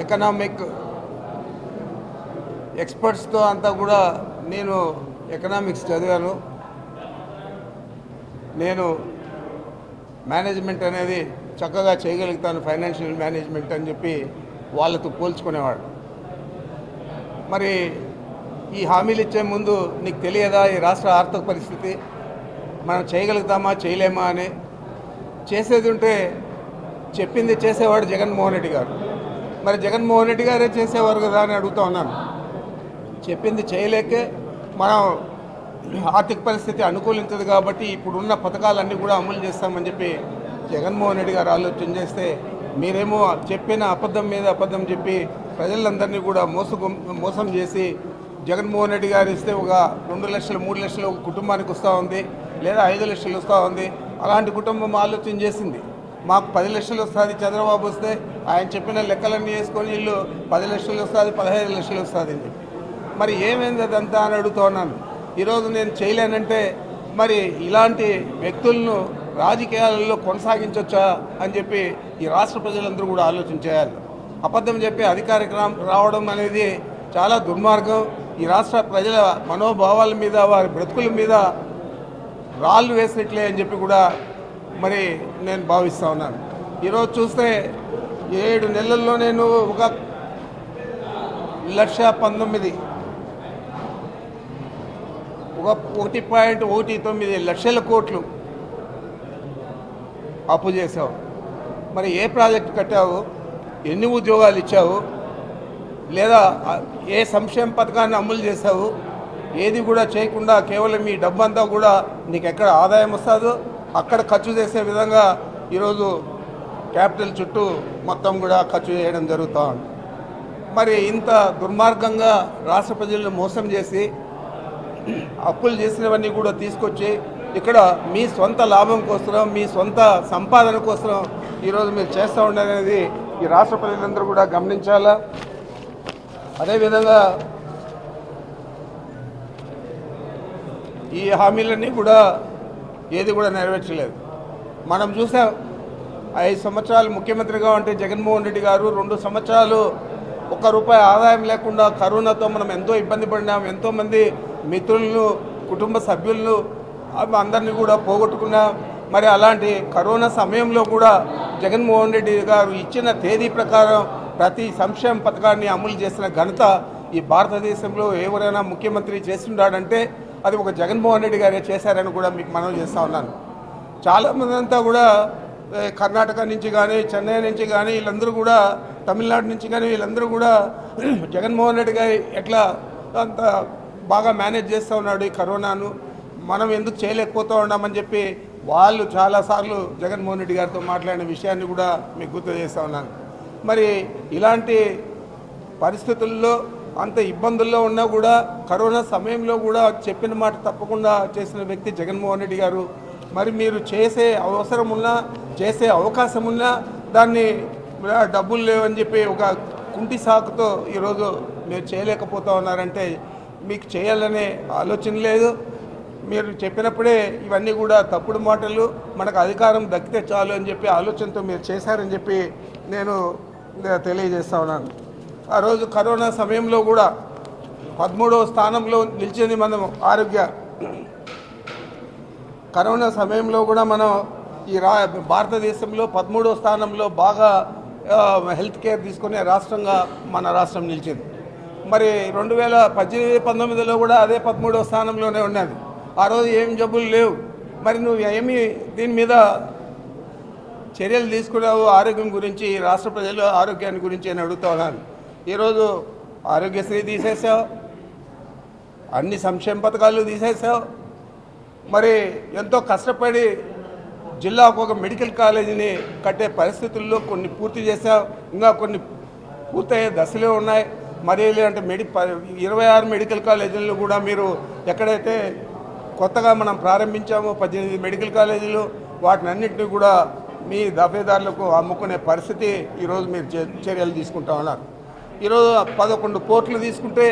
Economic ఎక్స్పర్ట్స్తో అంతా కూడా నేను ఎకనామిక్స్ చదివాను. నేను మేనేజ్మెంట్ అనేది చక్కగా చేయగలుగుతాను, ఫైనాన్షియల్ మేనేజ్మెంట్ అని చెప్పి వాళ్ళతో పోల్చుకునేవాడు. మరి ఈ హామీలు ఇచ్చే ముందు నీకు తెలియదా ఈ రాష్ట్ర ఆర్థిక పరిస్థితి, మనం చేయగలుగుతామా చేయలేమా అని? చేసేది ఉంటే చెప్పింది చేసేవాడు జగన్మోహన్ రెడ్డి గారు. మరి జగన్మోహన్ రెడ్డి గారే చేసేవారు కదా అని అడుగుతా ఉన్నాను. చెప్పింది చేయలేకే మనం ఆర్థిక పరిస్థితి అనుకూలించదు కాబట్టి ఇప్పుడున్న పథకాలన్నీ కూడా అమలు చేస్తామని చెప్పి జగన్మోహన్ రెడ్డి గారు ఆలోచన చేస్తే, మీరేమో చెప్పిన అబద్ధం మీద అబద్ధం చెప్పి ప్రజలందరినీ కూడా మోసం చేసి జగన్మోహన్ రెడ్డి గారు ఇస్తే ఒక 2 లక్షలు 3 లక్షలు ఒక కుటుంబానికి వస్తూ ఉంది, లేదా 5 లక్షలు వస్తూ ఉంది. అలాంటి కుటుంబం ఆలోచన చేసింది. మాకు 10 లక్షలు వస్తుంది, చంద్రబాబు వస్తే ఆయన చెప్పిన లెక్కలన్నీ వేసుకొని వీళ్ళు 10 లక్షలు వస్తుంది, 15 లక్షలు వస్తుంది అని చెప్పి. మరి ఏమైంది అదంతా అని అడుగుతూ ఉన్నాను. ఈరోజు నేను చేయలేనంటే మరి ఇలాంటి వ్యక్తులను రాజకీయాలలో కొనసాగించవచ్చా అని చెప్పి ఈ రాష్ట్ర ప్రజలందరూ కూడా ఆలోచన చేయాలి. అబద్ధం చెప్పి అధికారికి రావడం అనేది చాలా దుర్మార్గం. ఈ రాష్ట్ర ప్రజల మనోభావాల మీద, వారి బ్రతుకుల మీద రాళ్ళు వేసినట్లే అని చెప్పి కూడా మరి నేను భావిస్తూ ఉన్నాను. ఈరోజు చూస్తే 7 నెలల్లో నేను ఒక 1,19,000 ఒక 1.19 లక్షల కోట్లు అప్పు చేసావు. మరి ఏ ప్రాజెక్టు కట్టావు, ఎన్ని ఉద్యోగాలు ఇచ్చావు, లేదా ఏ సంక్షేమ పథకాన్ని అమలు చేసావు? ఏది కూడా చేయకుండా కేవలం ఈ డబ్బంతా కూడా నీకు ఎక్కడ ఆదాయం వస్తుందో అక్కడ ఖర్చు చేసే విధంగా ఈరోజు క్యాపిటల్ చుట్టూ మొత్తం కూడా ఖర్చు చేయడం జరుగుతూ ఉంది. మరి ఇంత దుర్మార్గంగా రాష్ట్ర ప్రజలను మోసం చేసి అప్పులు చేసినవన్నీ కూడా తీసుకొచ్చి ఇక్కడ మీ సొంత లాభం కోసం, మీ సొంత సంపాదన కోసం ఈరోజు మీరు చేస్తూ ఉండనేది ఈ రాష్ట్ర ప్రజలందరూ కూడా గమనించాలా. అదేవిధంగా ఈ హామీలన్నీ కూడా ఏది కూడా నెరవేర్చలేదు. మనం చూసాం 5 సంవత్సరాలు ముఖ్యమంత్రిగా ఉంటే జగన్మోహన్ రెడ్డి గారు 2 సంవత్సరాలు ₹1 ఆదాయం లేకుండా కరోనాతో మనం ఎంతో ఇబ్బంది పడినాం. ఎంతోమంది మిత్రులను, కుటుంబ సభ్యులను అందరినీ కూడా పోగొట్టుకున్నాం. మరి అలాంటి కరోనా సమయంలో కూడా జగన్మోహన్ రెడ్డి గారు ఇచ్చిన తేదీ ప్రకారం ప్రతి సంక్షేమ పథకాన్ని అమలు చేసిన ఘనత ఈ భారతదేశంలో ఎవరైనా ముఖ్యమంత్రి చేస్తున్నాడంటే అది ఒక జగన్మోహన్ రెడ్డి గారే చేశారని కూడా మీకు మనవి చేస్తూ ఉన్నాను. చాలామంది అంతా కూడా కర్ణాటక నుంచి కానీ, చెన్నై నుంచి కానీ, వీళ్ళందరూ కూడా తమిళనాడు నుంచి కానీ వీళ్ళందరూ కూడా జగన్మోహన్ రెడ్డి గారు ఎట్లా అంత బాగా మేనేజ్ చేస్తూ ఉన్నాడు ఈ కరోనాను, మనం ఎందుకు చేయలేకపోతూ ఉన్నామని చెప్పి వాళ్ళు చాలాసార్లు జగన్మోహన్ రెడ్డి గారితో మాట్లాడిన విషయాన్ని కూడా మీకు గుర్తు చేస్తూ ఉన్నాను. మరి ఇలాంటి పరిస్థితుల్లో అంత ఇబ్బందుల్లో ఉన్నా కూడా కరోనా సమయంలో కూడా చెప్పిన మాట తప్పకుండా చేసిన వ్యక్తి జగన్మోహన్ రెడ్డి గారు. మరి మీరు చేసే అవసరం ఉన్నా, చేసే అవకాశం ఉన్నా దాన్ని డబ్బులు లేవని చెప్పి ఒక కుంటి సాకుతో ఈరోజు మీరు చేయలేకపోతూ ఉన్నారంటే మీకు చేయాలనే ఆలోచన లేదు. మీరు చెప్పినప్పుడే ఇవన్నీ కూడా తప్పుడు మాటలు, మనకు అధికారం దక్కితే చాలు అని చెప్పి ఆలోచనతో మీరు చేశారని చెప్పి నేను తెలియజేస్తా ఉన్నాను. ఆ రోజు కరోనా సమయంలో కూడా 13వ స్థానంలో నిలిచింది మనం కరోనా సమయంలో కూడా మనం ఈ భారతదేశంలో 13వ స్థానంలో బాగా హెల్త్ కేర్ తీసుకునే రాష్ట్రంగా మన రాష్ట్రం నిలిచింది. మరి 2018-19లో కూడా అదే 13వ స్థానంలోనే ఉన్నది. ఆ రోజు ఏం జబ్బులు లేవు. మరి నువ్వు ఏమి దీని మీద చర్యలు తీసుకున్నావు ఆరోగ్యం గురించి, రాష్ట్ర ప్రజల ఆరోగ్యాన్ని గురించి అని అడుగుతా ఉన్నాను. ఈరోజు ఆరోగ్యశ్రీ తీసేసావు, అన్ని సంక్షేమ పథకాలు తీసేసావు. మరి ఎంతో కష్టపడి జిల్లాకు ఒక మెడికల్ కాలేజీని కట్టే పరిస్థితుల్లో కొన్ని పూర్తి చేసావు, ఇంకా కొన్ని పూర్తయ్యే దశలో ఉన్నాయి. మరి అంటే 26 మెడికల్ కాలేజీలు కూడా మీరు ఎక్కడైతే కొత్తగా మనం ప్రారంభించామో 18 మెడికల్ కాలేజీలు, వాటిని అన్నింటినీ కూడా మీ దఫేదారులకు అమ్ముకునే పరిస్థితి ఈరోజు మీరు చర్యలు తీసుకుంటా ఉన్నారు. ఈరోజు 11 పోర్టులు తీసుకుంటే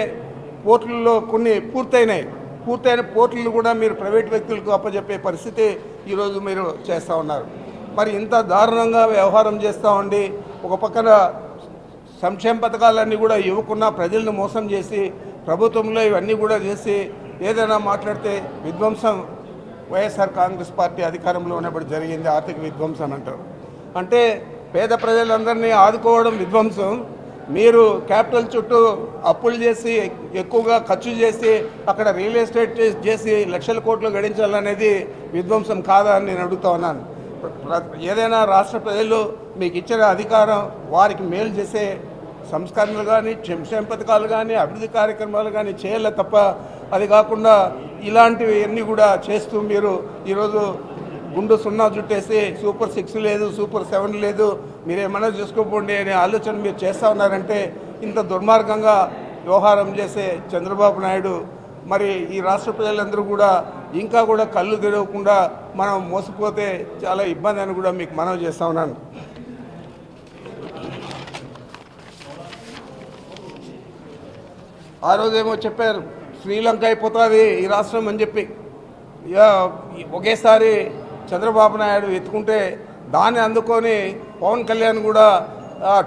పోర్టుల్లో కొన్ని పూర్తయిన పోర్టులు కూడా మీరు ప్రైవేట్ వ్యక్తులకు అప్పచెప్పే పరిస్థితి ఈరోజు మీరు చేస్తూ ఉన్నారు. మరి ఇంత దారుణంగా వ్యవహారం చేస్తూ ఉండి ఒక పక్కన సంక్షేమ పథకాలన్నీ కూడా ఇవ్వకుండా ప్రజలను మోసం చేసి ప్రభుత్వంలో ఇవన్నీ కూడా చేసి ఏదైనా మాట్లాడితే విధ్వంసం వైఎస్ఆర్ కాంగ్రెస్ పార్టీ అధికారంలో ఉన్నప్పుడు జరిగింది ఆర్థిక విధ్వంసం అంటారు. అంటే పేద ప్రజలందరినీ ఆదుకోవడం విధ్వంసం, మీరు క్యాపిటల్ చుట్టూ అప్పులు చేసి ఎక్కువగా ఖర్చు చేసి అక్కడ రియల్ ఎస్టేట్ చేసి లక్షల కోట్లు గడించాలనేది విధ్వంసం కాదా అని నేను అడుగుతా ఉన్నాను. ఏదైనా రాష్ట్ర ప్రజలు మీకు ఇచ్చిన అధికారం వారికి మేలు చేసే సంస్కరణలు కానీ సంక్షేమ పథకాలు కానీ అభివృద్ధి కార్యక్రమాలు కానీ చేయాలి తప్ప అది కాకుండా ఇలాంటివి అన్నీ కూడా చేస్తూ మీరు ఈరోజు గుండు సున్నా చుట్టేసి సూపర్ 6 లేదు, సూపర్ 7 లేదు, మీరేమన్నా చూసుకోపోండి అనే ఆలోచన మీరు చేస్తూ ఉన్నారంటే ఇంత దుర్మార్గంగా వ్యవహారం చేసే చంద్రబాబు నాయుడు మరి ఈ రాష్ట్ర ప్రజలందరూ కూడా ఇంకా కూడా కళ్ళు తెరవకుండా మనం మోసపోతే చాలా ఇబ్బంది అని కూడా మీకు మనవి చేస్తూ ఉన్నాను. ఆ రోజేమో చెప్పారు శ్రీలంక అయిపోతుంది ఈ రాష్ట్రం అని చెప్పి, ఒకేసారి చంద్రబాబు నాయుడు ఎత్తుకుంటే దాన్ని అందుకొని పవన్ కళ్యాణ్ కూడా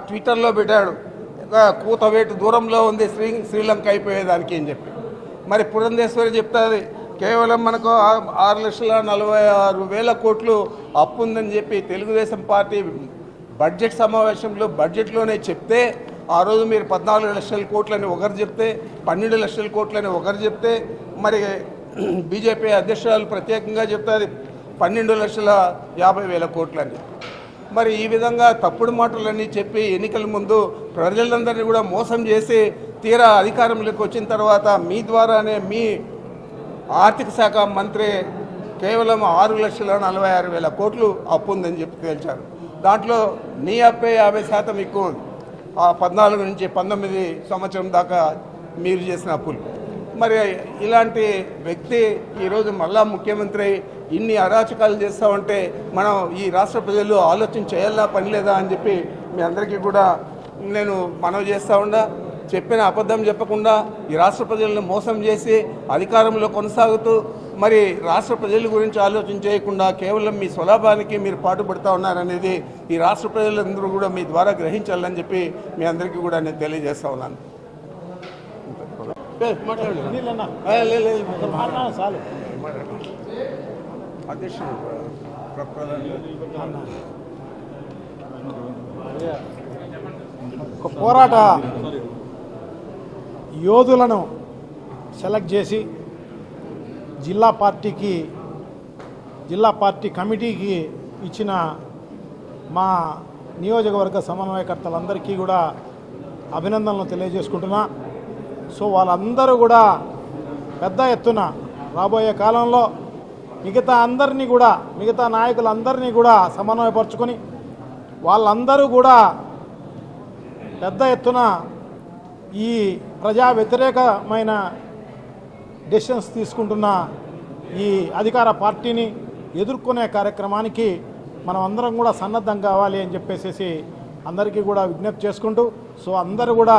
ట్విట్టర్లో పెట్టాడు కూతవేటు దూరంలో ఉంది శ్రీలంక అయిపోయేదానికి అని చెప్పి. మరి పురంధేశ్వరి చెప్తుంది కేవలం మనకు 6,46,000 కోట్లు అప్పు ఉందని చెప్పి తెలుగుదేశం పార్టీ బడ్జెట్ సమావేశంలో బడ్జెట్లోనే చెప్తే ఆ రోజు మీరు 14 లక్షల కోట్లని ఒకరు చెప్తే 12 లక్షల కోట్లని ఒకరు చెప్తే మరి బీజేపీ అధ్యక్షురాలు ప్రత్యేకంగా చెప్తుంది 12,50,000 కోట్లని. మరి ఈ విధంగా తప్పుడు మాటలన్నీ చెప్పి ఎన్నికల ముందు ప్రజలందరినీ కూడా మోసం చేసి తీరా అధికారంలోకి వచ్చిన తర్వాత మీ ద్వారానే మీ ఆర్థిక శాఖ మంత్రి కేవలం 6,46,000 కోట్లు అప్పు ఉందని చెప్పి తేల్చారు. దాంట్లో నీ అప్పే 50% ఎక్కువ ఉంది. 14 నుంచి 19 సంవత్సరం దాకా మీరు చేసిన అప్పులు. మరి ఇలాంటి వ్యక్తి ఈరోజు మళ్ళా ముఖ్యమంత్రి ఇన్ని అరాచకాలు చేస్తామంటే మనం ఈ రాష్ట్ర ప్రజలు ఆలోచన చేయాలా పని లేదా అని చెప్పి మీ అందరికీ కూడా నేను మనవి చేస్తూ ఉండా. చెప్పిన అబద్ధం చెప్పకుండా ఈ రాష్ట్ర ప్రజలను మోసం చేసి అధికారంలో కొనసాగుతూ మరి రాష్ట్ర ప్రజల గురించి ఆలోచన చేయకుండా కేవలం మీ స్వలాభానికి మీరు పాటుపడుతూ ఉన్నారనేది ఈ రాష్ట్ర ప్రజలందరూ కూడా మీ ద్వారా గ్రహించాలని చెప్పి మీ అందరికీ కూడా నేను తెలియజేస్తూ ఉన్నాను. పోరాట యోధులను సెలెక్ట్ చేసి జిల్లా పార్టీ కమిటీకి ఇచ్చిన మా నియోజకవర్గ సమన్వయకర్తలందరికీ కూడా అభినందనలు తెలియజేసుకుంటున్నా. సో వాళ్ళందరూ కూడా పెద్ద ఎత్తున రాబోయే కాలంలో మిగతా నాయకులందరినీ కూడా సమన్వయపరుచుకొని వాళ్ళందరూ కూడా పెద్ద ఎత్తున ఈ ప్రజా వ్యతిరేకమైన డెసిషన్స్ తీసుకుంటున్న ఈ అధికార పార్టీని ఎదుర్కొనే కార్యక్రమానికి మనం అందరం కూడా సన్నద్ధం కావాలి అని చెప్పేసి అందరికీ కూడా విజ్ఞప్తి చేసుకుంటూ, సో అందరూ కూడా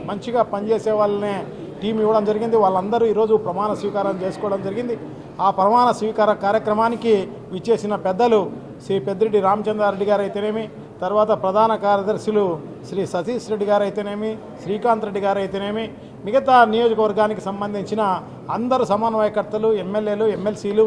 మంచిగా పనిచేసే వాళ్ళనే టీం ఇవ్వడం జరిగింది. వాళ్ళందరూ ఈరోజు ప్రమాణ స్వీకారం చేసుకోవడం జరిగింది. ఆ ప్రమాణ స్వీకార కార్యక్రమానికి విచ్చేసిన పెద్దలు శ్రీ పెద్దిరెడ్డి రామచంద్రారెడ్డి గారు అయితేనేమి, తర్వాత ప్రధాన కార్యదర్శులు శ్రీ సతీష్ రెడ్డి గారు అయితేనేమి, శ్రీకాంత్ రెడ్డి గారు అయితేనేమి, మిగతా నియోజకవర్గానికి సంబంధించిన అందరు సమన్వయకర్తలు, ఎమ్మెల్యేలు, ఎమ్మెల్సీలు